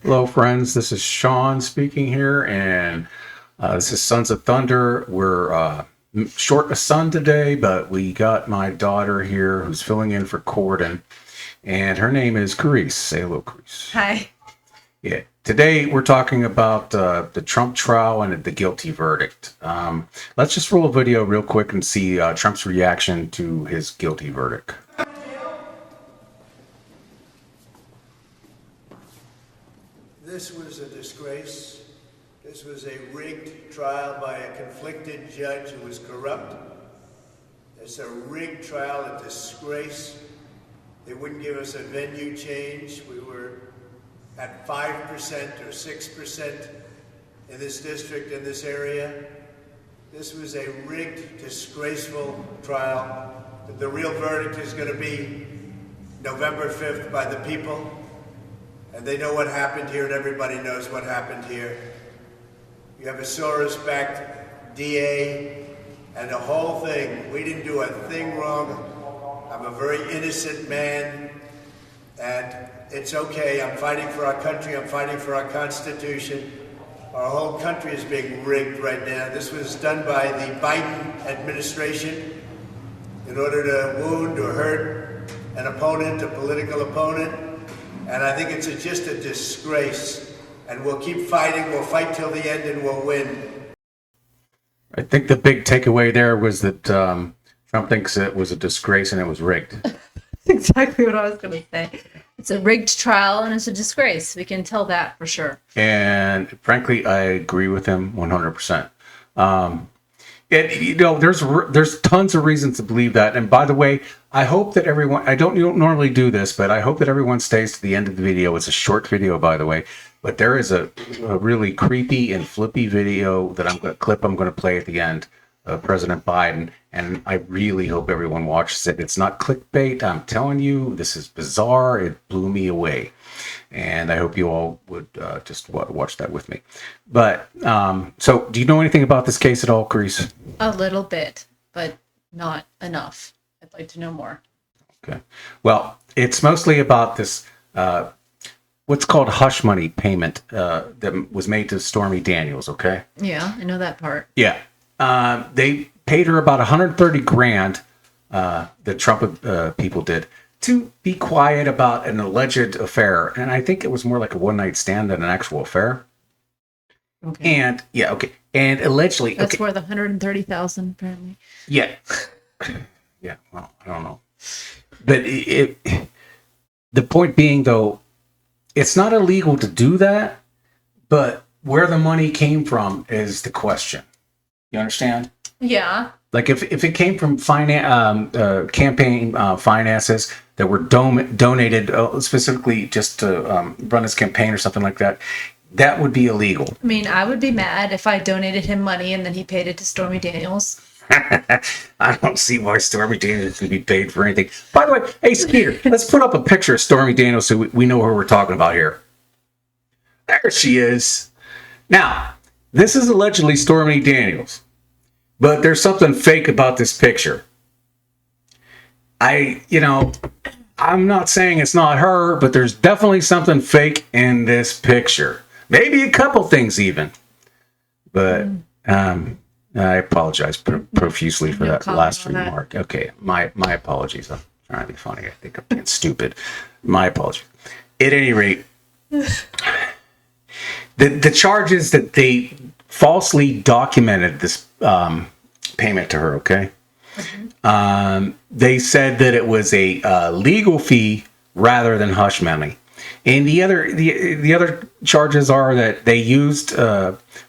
Hello, friends. This is Sean speaking here, and this is Sons of Thunder. We're short a son today, but we got my daughter here who's filling in for Corden, and her name is Carice. Say hello, Carice. Hi. Yeah. Today we're talking about the Trump trial and the guilty verdict. Let's just roll a video real quick and see Trump's reaction to his guilty verdict. This was a disgrace. This was a rigged trial by a conflicted judge who was corrupt. It's a rigged trial, a disgrace. They wouldn't give us a venue change. We were at 5% or 6% in this district, in this area. This was a rigged, disgraceful trial. The real verdict is going to be November 5th by the people. And they know what happened here, and everybody knows what happened here. You have a Soros-backed DA, and the whole thing. We didn't do a thing wrong. I'm a very innocent man, and it's okay. I'm fighting for our country. I'm fighting for our Constitution. Our whole country is being rigged right now. This was done by the Biden administration in order to wound or hurt an opponent, a political opponent. And I think it's just a disgrace. And we'll keep fighting. We'll fight till the end, and we'll win. I think the big takeaway there was that Trump thinks it was a disgrace and it was rigged. That's exactly what I was going to say. It's a rigged trial and it's a disgrace. We can tell that for sure. And frankly, I agree with him 100%. There's tons of reasons to believe that. And by the way, I hope that everyone, you don't normally do this, but I hope that everyone stays to the end of the video. It's a short video, by the way, but there is a really creepy and flippy video that I'm going to play at the end of President Biden. And I really hope everyone watches it. It's not clickbait. I'm telling you, this is bizarre. It blew me away. And I hope you all would just watch that with me. But, so do you know anything about this case at all, Carice? A little bit, but not enough. I'd like to know more. Okay. Well, it's mostly about this, what's called hush money payment that was made to Stormy Daniels, okay? Yeah, I know that part. Yeah. They paid her about $130,000, the Trump people did, to be quiet about an alleged affair. And I think it was more like a one-night stand than an actual affair. Okay. And, yeah, okay. And allegedly... That's okay. worth $130,000, apparently. Yeah. Yeah, well, I don't know. But the point being, though, it's not illegal to do that, but where the money came from is the question. You understand? Yeah. Like if it came from campaign finances that were donated specifically just to run his campaign or something like that, that would be illegal. I mean, I would be mad if I donated him money and then he paid it to Stormy Daniels. I don't see why Stormy Daniels can be paid for anything. By the way, hey, Skeeter, let's put up a picture of Stormy Daniels so we know who we're talking about here. There she is. Now, this is allegedly Stormy Daniels, but there's something fake about this picture. I'm not saying it's not her, but there's definitely something fake in this picture. Maybe a couple things even. But I apologize profusely for that last remark. Okay, my apologies. I'm trying to be funny. I think I'm being stupid. My apologies. At any rate, the charges that they falsely documented this payment to her, okay? Mm-hmm. They said that it was a legal fee rather than hush money. And the other charges are that they used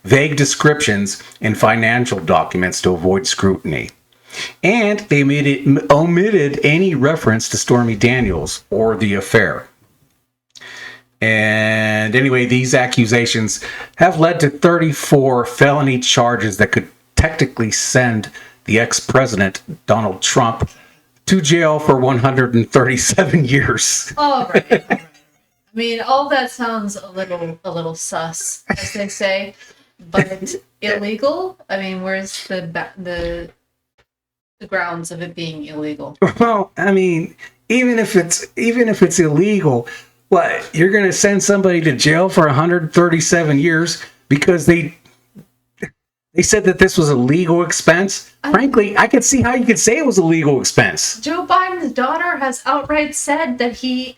vague descriptions in financial documents to avoid scrutiny. And they omitted any reference to Stormy Daniels or the affair. And anyway, these accusations have led to 34 felony charges that could technically send the ex-president, Donald Trump, to jail for 137 years. All right. I mean, all that sounds a little sus, as they say, but illegal. I mean, where's the grounds of it being illegal? Well, I mean, even if it's illegal, What? You're going to send somebody to jail for 137 years because they said that this was a legal expense? Frankly, I could see how you could say it was a legal expense. Joe Biden's daughter has outright said that he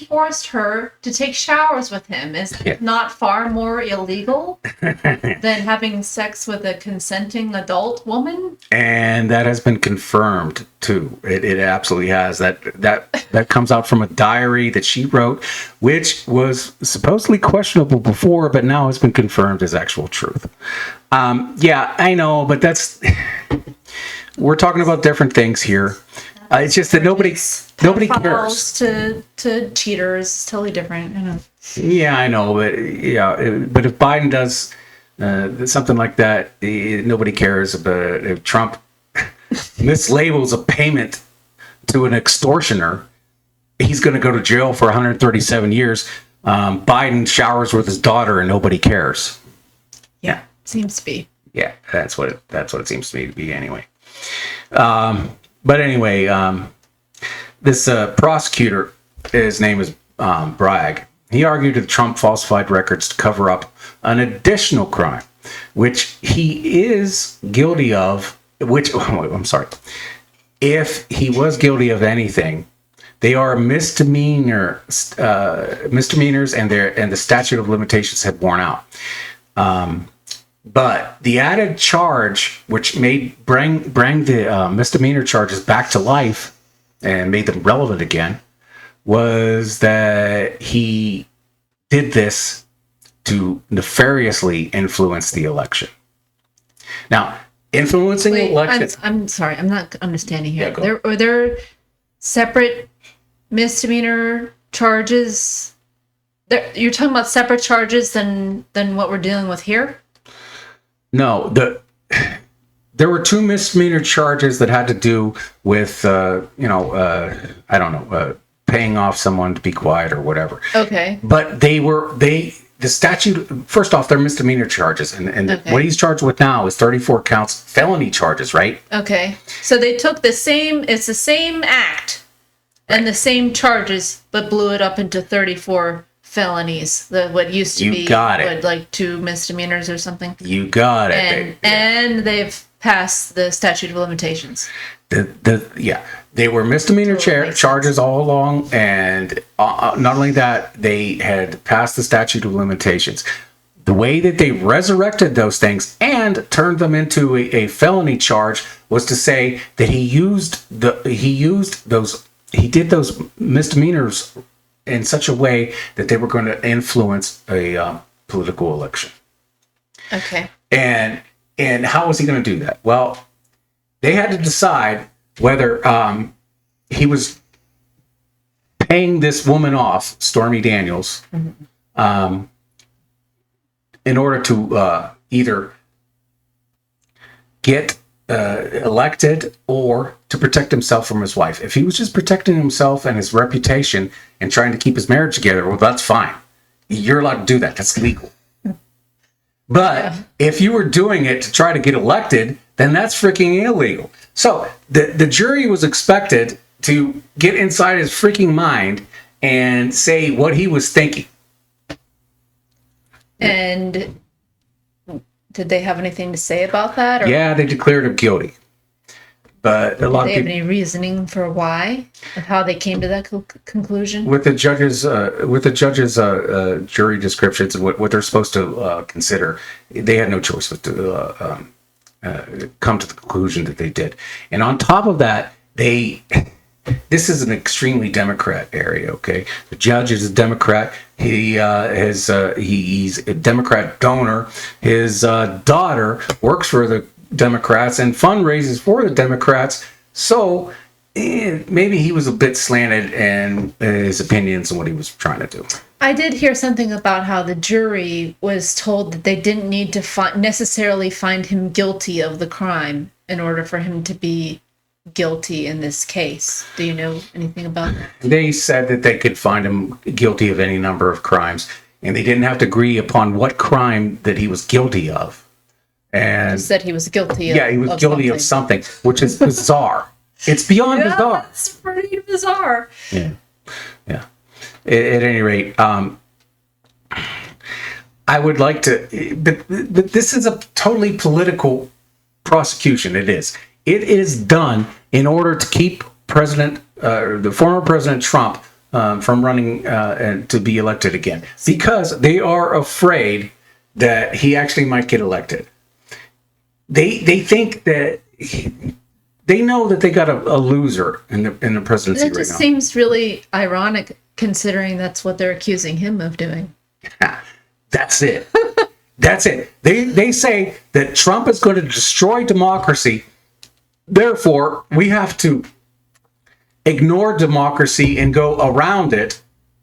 forced her to take showers with him. Is that not far more illegal than having sex with a consenting adult woman? And that has been confirmed too. It absolutely has. That comes out from a diary that she wrote, which was supposedly questionable before, but now has been confirmed as actual truth. Yeah, I know, but we're talking about different things here. It's just that nobody cares. To cheaters, it's totally different. I know. Yeah, I know, but but if Biden does something like that, nobody cares. But if Trump mislabels a payment to an extortioner, he's going to go to jail for 137 years. Biden showers with his daughter, and nobody cares. Yeah, seems to be. Yeah, that's what it seems to me to be anyway. But anyway, this prosecutor, his name is Bragg. He argued that Trump falsified records to cover up an additional crime, which he is guilty of. I'm sorry. If he was guilty of anything, they are misdemeanors, and the statute of limitations had worn out. But the added charge, which bring the misdemeanor charges back to life and made them relevant again, was that he did this to nefariously influence the election. Now, influencing the election. I'm sorry, I'm not understanding here. Yeah, Are there separate misdemeanor charges? You're talking about separate charges than what we're dealing with here? No, there were two misdemeanor charges that had to do with, paying off someone to be quiet or whatever. Okay. But the statute, first off, they're misdemeanor charges. And Okay. what he's charged with now is 34 counts felony charges, right? Okay. So they took it's the same act and the same charges, but blew it up into 34 felonies. What used to You be got it. like 2 misdemeanors or something. You got it. And they've passed the statute of limitations. They were misdemeanor Totally makes charges all along, and not only that, they had passed the statute of limitations. The way that they resurrected those things and turned them into a felony charge was to say that he did those misdemeanors in such a way that they were going to influence a political election. Okay. And how was he going to do that? Well, they had to decide whether he was paying this woman off, Stormy Daniels, in order to either get elected or to protect himself from his wife. If he was just protecting himself and his reputation and trying to keep his marriage together, well, that's fine. You're allowed to do that. That's legal. But if you were doing it to try to get elected, then that's freaking illegal. So the jury was expected to get inside his freaking mind and say what he was thinking. And did they have anything to say about that? Or Yeah, they declared him guilty. But a lot do of they have people, any reasoning for why? Of how they came to that conclusion? with the judges' jury descriptions and what they're supposed to consider, they had no choice but to come to the conclusion that they did. And on top of that, this is an extremely Democrat area. Okay, the judge is a Democrat. He's a Democrat donor. His daughter works for the Democrats and fundraises for the Democrats. So maybe he was a bit slanted in his opinions and what he was trying to do. I did hear something about how the jury was told that they didn't need to necessarily find him guilty of the crime in order for him to be guilty in this case. Do you know anything about that? They said that they could find him guilty of any number of crimes, and they didn't have to agree upon what crime that he was guilty of. And Said he was guilty of he was guilty of something, which is bizarre. It's beyond bizarre. That's pretty bizarre. Yeah. at any rate, I would like to, but this is a totally political prosecution. It is. It is done in order to keep the former President Trump from running and to be elected again, because they are afraid that he actually might get elected. They think that they know that they got a loser in the presidency That right just now. seems really ironic, considering that's what they're accusing him of doing. That's it. That's it. They say that Trump is going to destroy democracy. Therefore, we have to ignore democracy and go around it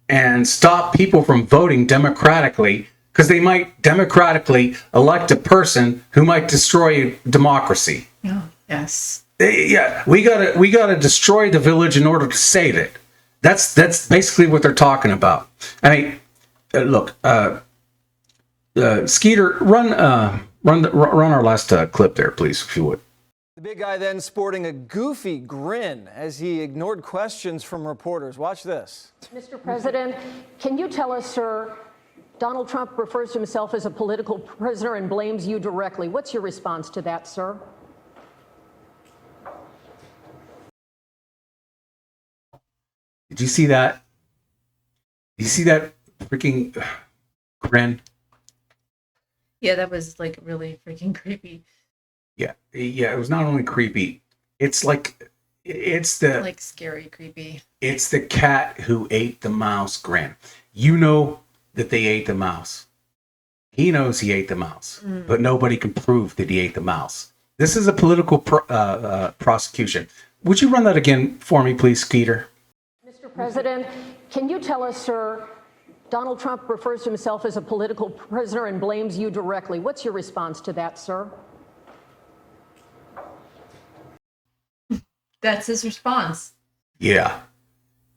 and stop people from voting democratically, because they might democratically elect a person who might destroy democracy. Oh, yes. Yeah, we gotta destroy the village in order to save it. That's basically what they're talking about. I mean, look, Skeeter, run our last clip there, please, if you would. The big guy then sporting a goofy grin as he ignored questions from reporters. Watch this. Mr. President, can you tell us, sir, Donald Trump refers to himself as a political prisoner and blames you directly. What's your response to that, sir? Did you see that? Did you see that freaking grin? Yeah, that was like really freaking creepy. Yeah, it was not only creepy. It's like it's the Scary creepy. it's the cat who ate the mouse grin. You know that they ate the mouse. He knows he ate the mouse, but nobody can prove that he ate the mouse. This is a political prosecution. Would you run that again for me, please, Skeeter? Mr. President, can you tell us, sir, Donald Trump refers to himself as a political prisoner and blames you directly. What's your response to that, sir? That's his response. Yeah,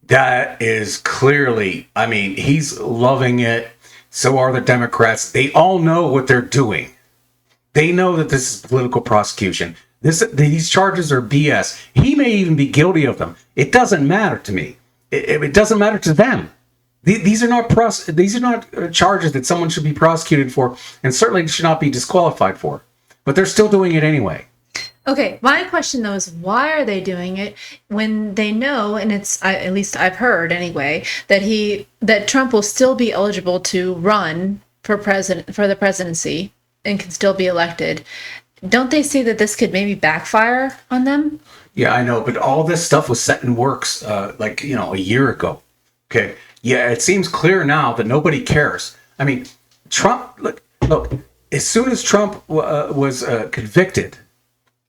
that is clearly, I mean, he's loving it. So are the Democrats. They all know what they're doing. They know that this is political prosecution. These charges are BS. He may even be guilty of them. It doesn't matter to me. It doesn't matter to them. These are not charges that someone should be prosecuted for, and certainly should not be disqualified for. But they're still doing it anyway. Okay, my question though is, why are they doing it when they know, and at least I've heard anyway, that Trump will still be eligible to run for the presidency and can still be elected? Don't they see that this could maybe backfire on them? Yeah, I know, but all this stuff was set in works, a year ago. Okay, yeah, it seems clear now that nobody cares. I mean, Trump. Look. As soon as Trump was convicted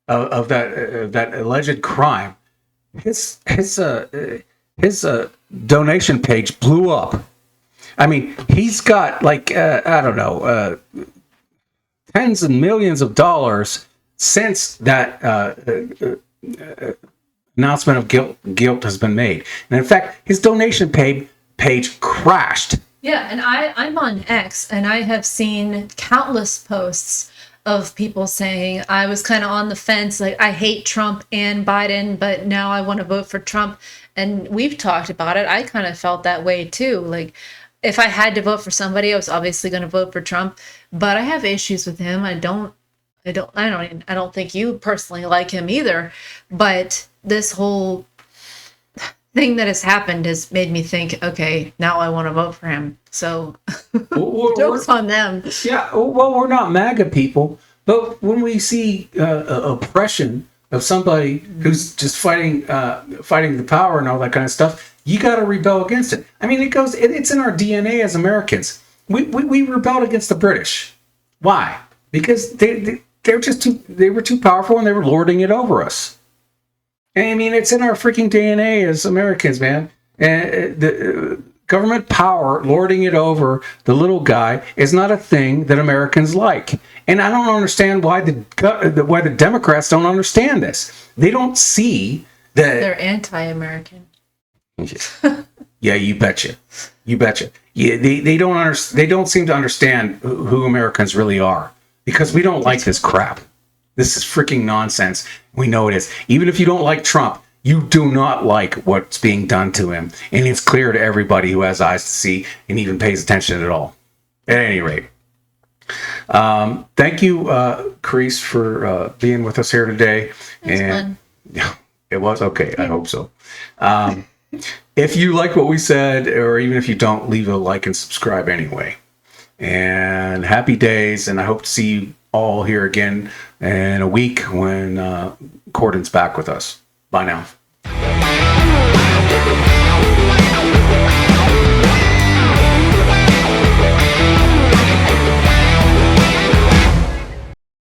of that alleged crime, his donation page blew up. I mean, he's got tens of millions of dollars since that announcement of guilt has been made. And in fact, his donation page crashed. Yeah, and I'm on X, and I have seen countless posts of people saying, I was kind of on the fence, like, I hate Trump and Biden, but now I want to vote for Trump. And we've talked about it. I kind of felt that way too. Like, if I had to vote for somebody, I was obviously going to vote for Trump, but I have issues with him. I don't think you personally like him either, but this whole thing that has happened has made me think, okay, now I want to vote for him. So jokes on them. Yeah, well, we're not MAGA people, but when we see oppression of somebody who's just fighting the power and all that kind of stuff, you got to rebel against it. I mean, it's in our DNA as Americans. We rebelled against the British. Why? Because they were too powerful and they were lording it over us. I mean, it's in our freaking DNA as Americans, man. And the government power, lording it over the little guy, is not a thing that Americans like. And I don't understand why the Democrats don't understand this. They don't see that They're anti-American. Yeah, you betcha. You betcha. Yeah, they don't seem to understand who Americans really are, because we don't like this crap. This is freaking nonsense. We know it is. Even if you don't like Trump, You do not like what's being done to him, and it's clear to everybody who has eyes to see and even pays attention at all. At any rate, thank you, Carice, for being with us here today. It was fun. Yeah, it was okay. I hope so. If you like what we said, or even if you don't, leave a like and subscribe anyway. And happy days, and I hope to see you all here again in a week when Cordon's back with us. Bye now.